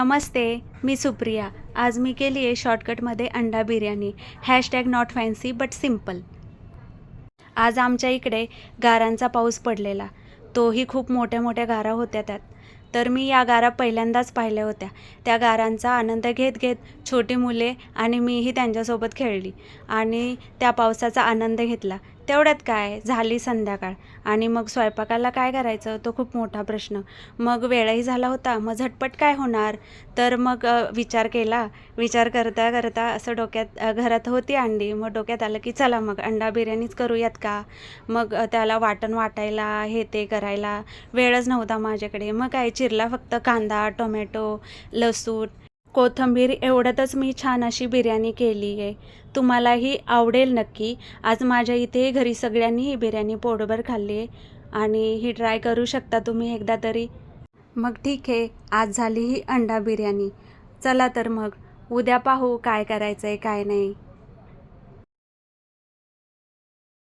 नमस्ते, मी सुप्रिया. आज मी केली आहे शॉर्टकटमध्ये अंडा biryani. Hashtag not fancy but simple. आज आमच्या इकडे गारांचा पाऊस पडलेला. तोही खूप मोठ्या मोठ्या गारा होत्या त्यात. तर मी या गारा पहिल्यांदाच पाहिल्या होत्या. त्या गारांचा आनंद घेत घेत छोटी मुले आणि मीही त्यांच्यासोबत खेळली आणि त्या पावसाचा आनंद घेतला. तेवढ्यात काय झाली संध्याकाळ आणि मग स्वयंपाकाला काय करायचं तो खूप मोठा प्रश्न. मग वेळही झाला होता. मग झटपट काय होणार? तर मग विचार केला. विचार करता करता असं डोक्यात घरात होती अंडी. मग डोक्यात आलं की चला मग अंडा बिर्याणीच करूयात का? मग त्याला वाटण वाटायला हे ते करायला वेळच नव्हता माझ्याकडे. मग काय चिरला फक्त कांदा, टोमॅटो, लसूण, कोथिंबीर एवढ्यातच मी छान अशी बिर्याणी केली आहे. तुम्हालाही आवडेल नक्की. आज माझ्या इथे घरी सगळ्यांनी ही बिर्याणी पोटभर खाल्ली आहे आणि ही ट्राय करू शकता तुम्ही एकदा तरी. मग ठीक आहे, आज झाली ही अंडा बिर्याणी. चला तर मग उद्या पाहू काय करायचं आहे काय नाही.